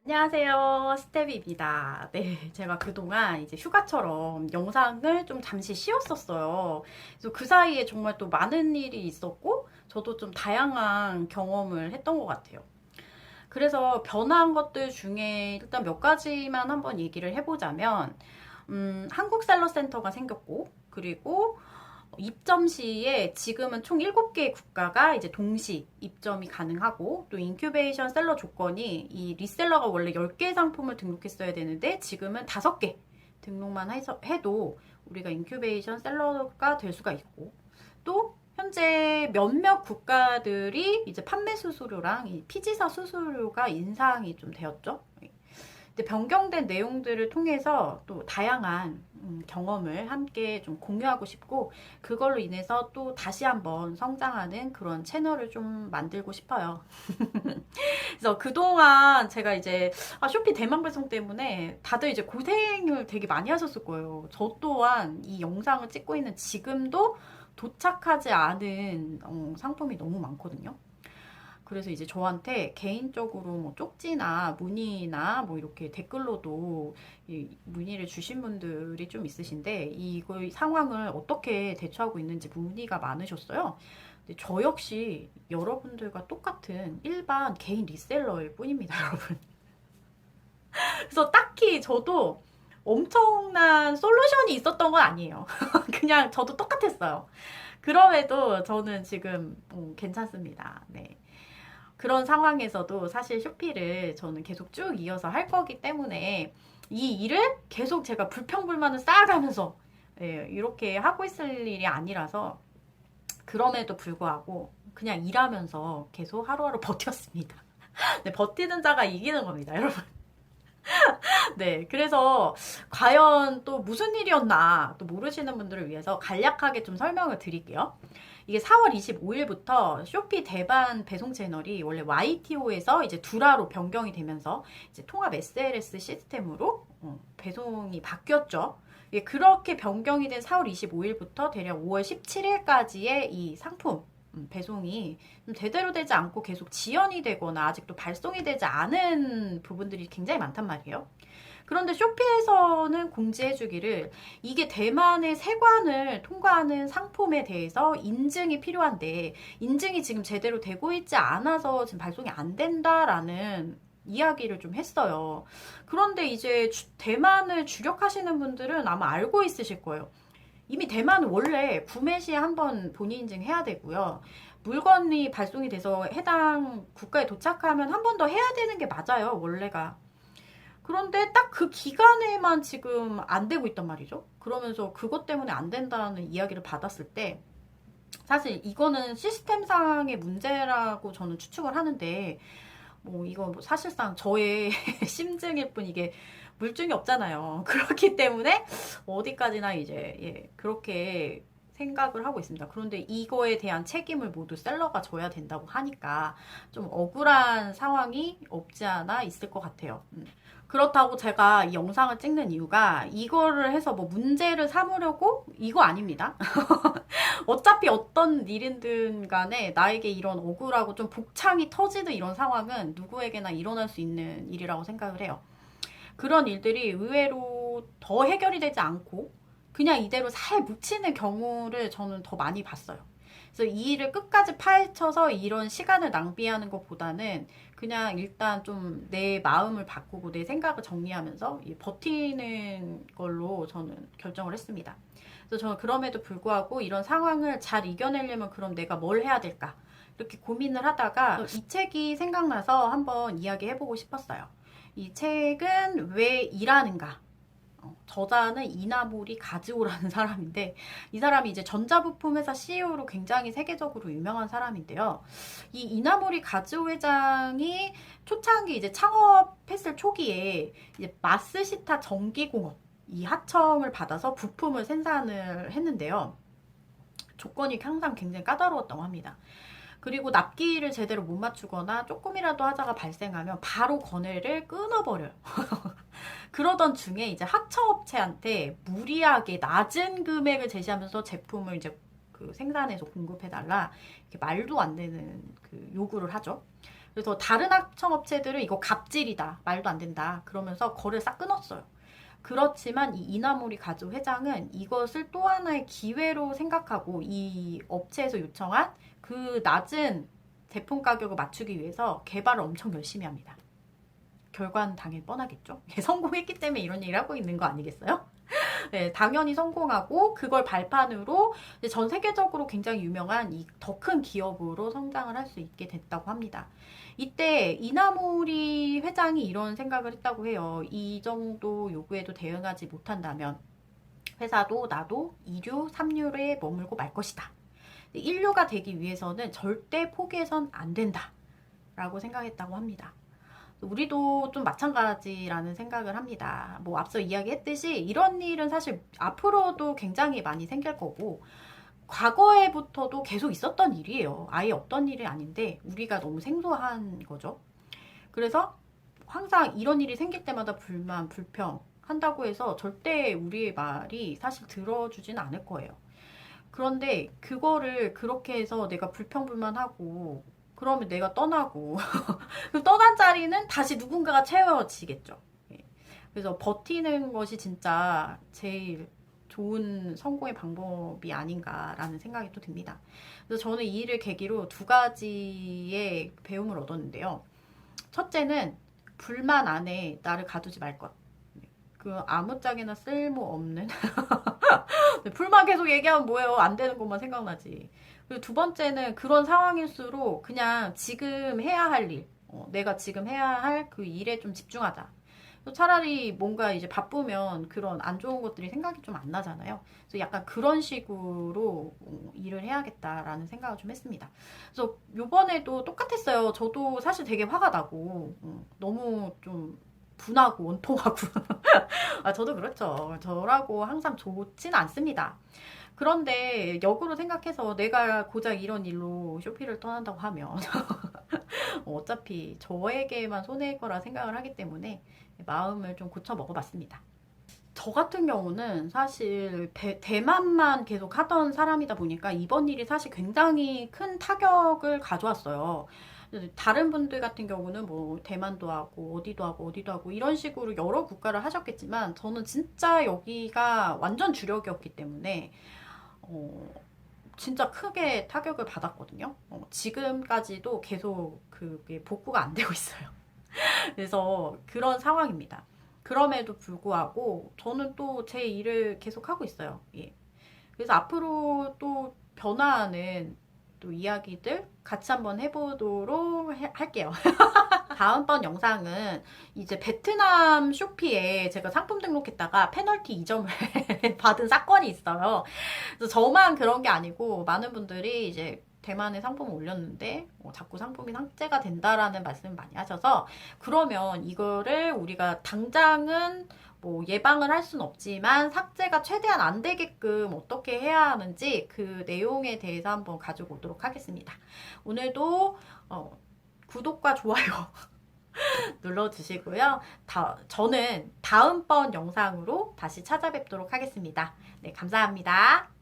안녕하세요. 스텝입니다. 네, 제가 그동안 이제 휴가처럼 영상을 좀 잠시 쉬었었어요. 그래서 그 사이에 정말 또 많은 일이 있었고, 저도 좀 다양한 경험을 했던 것 같아요. 그래서 변화한 것들 중에 일단 몇 가지만 한번 얘기를 해보자면, 한국셀러센터가 생겼고, 그리고 입점 시에 지금은 총 7개의 국가가 이제 동시 입점이 가능하고, 또 인큐베이션 셀러 조건이 이 리셀러가 원래 10개의 상품을 등록했어야 되는데 지금은 5개 등록만 해도 우리가 인큐베이션 셀러가 될 수가 있고, 또 현재 몇몇 국가들이 이제 판매 수수료랑 이 피지사 수수료가 인상이 좀 되었죠. 근데 변경된 내용들을 통해서 또 다양한 경험을 함께 좀 공유하고 싶고, 그걸로 인해서 또 다시 한번 성장하는 그런 채널을 좀 만들고 싶어요. 그래서 그동안 제가 이제 쇼피 대만 배송 때문에 다들 이제 고생을 되게 많이 하셨을 거예요. 저 또한 이 영상을 찍고 있는 지금도 도착하지 않은 상품이 너무 많거든요. 그래서 이제 저한테 개인적으로 뭐 쪽지나 문의나 뭐 이렇게 댓글로도 이 문의를 주신 분들이 좀 있으신데, 이거 상황을 어떻게 대처하고 있는지 문의가 많으셨어요. 근데 저 역시 여러분들과 똑같은 일반 개인 리셀러일 뿐입니다, 여러분. 그래서 딱히 저도 엄청난 솔루션이 있었던 건 아니에요. 그냥 저도 똑같았어요. 그럼에도 저는 지금 괜찮습니다. 네. 그런 상황에서도 사실 쇼피를 저는 계속 쭉 이어서 할 거기 때문에 이 일을 계속 제가 불평불만을 쌓아가면서 이렇게 하고 있을 일이 아니라서, 그럼에도 불구하고 그냥 일하면서 계속 하루하루 버텼습니다. 네, 버티는 자가 이기는 겁니다, 여러분. 네, 그래서 과연 또 무슨 일이었나 또 모르시는 분들을 위해서 간략하게 좀 설명을 드릴게요. 이게 4월 25일부터 쇼피 대만 배송 채널이 원래 YTO에서 이제 두라로 변경이 되면서 이제 통합 SLS 시스템으로 배송이 바뀌었죠. 그렇게 변경이 된 4월 25일부터 대략 5월 17일까지의 이 상품 배송이 제대로 되지 않고 계속 지연이 되거나 아직도 발송이 되지 않은 부분들이 굉장히 많단 말이에요. 그런데 쇼피에서는 공지해주기를, 이게 대만의 세관을 통과하는 상품에 대해서 인증이 필요한데 인증이 지금 제대로 되고 있지 않아서 지금 발송이 안 된다라는 이야기를 좀 했어요. 그런데 이제 대만을 주력하시는 분들은 아마 알고 있으실 거예요. 이미 대만은 원래 구매 시에 한번 본인 인증해야 되고요. 물건이 발송이 돼서 해당 국가에 도착하면 한 번 더 해야 되는 게 맞아요, 원래가. 그런데 딱 그 기간에만 지금 안 되고 있단 말이죠. 그러면서 그것 때문에 안 된다는 이야기를 받았을 때, 사실 이거는 시스템상의 문제라고 저는 추측을 하는데, 뭐 이거 뭐 사실상 저의 심증일 뿐, 이게 물증이 없잖아요. 그렇기 때문에 어디까지나 이제 그렇게 생각을 하고 있습니다. 그런데 이거에 대한 책임을 모두 셀러가 져야 된다고 하니까 좀 억울한 상황이 없지 않아 있을 것 같아요. 그렇다고 제가 이 영상을 찍는 이유가 이거를 해서 뭐 문제를 삼으려고 이거 아닙니다. 어차피 어떤 일이든 간에 나에게 이런 억울하고 좀 복창이 터지는 이런 상황은 누구에게나 일어날 수 있는 일이라고 생각을 해요. 그런 일들이 의외로 더 해결이 되지 않고 그냥 이대로 살 묻히는 경우를 저는 더 많이 봤어요. 그래서 이 일을 끝까지 파헤쳐서 이런 시간을 낭비하는 것보다는 그냥 일단 좀 내 마음을 바꾸고 내 생각을 정리하면서 버티는 걸로 저는 결정을 했습니다. 그래서 저는 그럼에도 불구하고 이런 상황을 잘 이겨내려면 그럼 내가 뭘 해야 될까? 이렇게 고민을 하다가 이 책이 생각나서 한번 이야기해보고 싶었어요. 이 책은 왜 일하는가? 저자는 이나모리 가즈오라는 사람인데, 이 사람이 이제 전자부품 회사 CEO로 굉장히 세계적으로 유명한 사람인데요. 이 이나모리 가즈오 회장이 초창기 이제 창업했을 초기에 이제 마스시타 전기공업 이 하청을 받아서 부품을 생산을 했는데요. 조건이 항상 굉장히 까다로웠다고 합니다. 그리고 납기를 제대로 못 맞추거나 조금이라도 하자가 발생하면 바로 거래를 끊어버려요. 그러던 중에 이제 하청업체한테 무리하게 낮은 금액을 제시하면서 제품을 이제 그 생산해서 공급해달라, 이렇게 말도 안 되는 그 요구를 하죠. 그래서 다른 하청업체들은 이거 갑질이다, 말도 안 된다 그러면서 거래를 싹 끊었어요. 그렇지만 이 이나모리 가즈 회장은 이것을 또 하나의 기회로 생각하고 이 업체에서 요청한 그 낮은 제품 가격을 맞추기 위해서 개발을 엄청 열심히 합니다. 결과는 당연히 뻔하겠죠. 성공했기 때문에 이런 얘기를 하고 있는 거 아니겠어요? 네, 당연히 성공하고 그걸 발판으로 전 세계적으로 굉장히 유명한 이 더 큰 기업으로 성장을 할 수 있게 됐다고 합니다. 이때 이나모리 회장이 이런 생각을 했다고 해요. 이 정도 요구에도 대응하지 못한다면 회사도 나도 2류, 3류에 머물고 말 것이다. 1류가 되기 위해서는 절대 포기해선 안 된다. 라고 생각했다고 합니다. 우리도 좀 마찬가지라는 생각을 합니다. 뭐 앞서 이야기했듯이 이런 일은 사실 앞으로도 굉장히 많이 생길 거고 과거에부터도 계속 있었던 일이에요. 아예 없던 일이 아닌데 우리가 너무 생소한 거죠. 그래서 항상 이런 일이 생길 때마다 불만, 불평 한다고 해서 절대 우리의 말이 사실 들어주지는 않을 거예요. 그런데 그거를 그렇게 해서 내가 불평불만하고 그러면 내가 떠나고 그 떠난 자리는 다시 누군가가 채워지겠죠. 그래서 버티는 것이 진짜 제일 좋은 성공의 방법이 아닌가라는 생각이 또 듭니다. 그래서 저는 이 일을 계기로 두 가지의 배움을 얻었는데요. 첫째는 불만 안에 나를 가두지 말 것. 그 아무짝에나 쓸모없는 불만 계속 얘기하면 뭐예요? 안 되는 것만 생각나지. 그리고 두 번째는 그런 상황일수록 그냥 지금 해야 할 일, 내가 지금 해야 할 그 일에 좀 집중하자. 차라리 뭔가 이제 바쁘면 그런 안 좋은 것들이 생각이 좀 안 나잖아요. 그래서 약간 그런 식으로 일을 해야겠다라는 생각을 좀 했습니다. 그래서 요번에도 똑같았어요. 저도 사실 되게 화가 나고 너무 좀 분하고 원통하고 아, 저도 그렇죠. 저라고 항상 좋진 않습니다. 그런데 역으로 생각해서 내가 고작 이런 일로 쇼핑을 떠난다고 하면 어차피 저에게만 손해일 거라 생각을 하기 때문에 마음을 좀 고쳐 먹어봤습니다. 저 같은 경우는 사실 대만만 계속 하던 사람이다 보니까 이번 일이 사실 굉장히 큰 타격을 가져왔어요. 다른 분들 같은 경우는 뭐 대만도 하고 어디도 하고 어디도 하고 이런 식으로 여러 국가를 하셨겠지만 저는 진짜 여기가 완전 주력이었기 때문에 진짜 크게 타격을 받았거든요. 지금까지도 계속 그게 복구가 안 되고 있어요. 그래서 그런 상황입니다. 그럼에도 불구하고 저는 또 제 일을 계속 하고 있어요. 예. 그래서 앞으로 또 변화하는 또 이야기들 같이 한번 해보도록 할게요. 다음번 영상은 이제 베트남 쇼피에 제가 상품 등록했다가 페널티 2점을 받은 사건이 있어요. 그래서 저만 그런 게 아니고 많은 분들이 이제 대만에 상품을 올렸는데 자꾸 상품이 삭제가 된다라는 말씀을 많이 하셔서 그러면 이거를 우리가 당장은 뭐 예방을 할 수는 없지만 삭제가 최대한 안 되게끔 어떻게 해야 하는지 그 내용에 대해서 한번 가지고 오도록 하겠습니다. 오늘도 구독과 좋아요 눌러주시고요. 저는 다음번 영상으로 다시 찾아뵙도록 하겠습니다. 네, 감사합니다.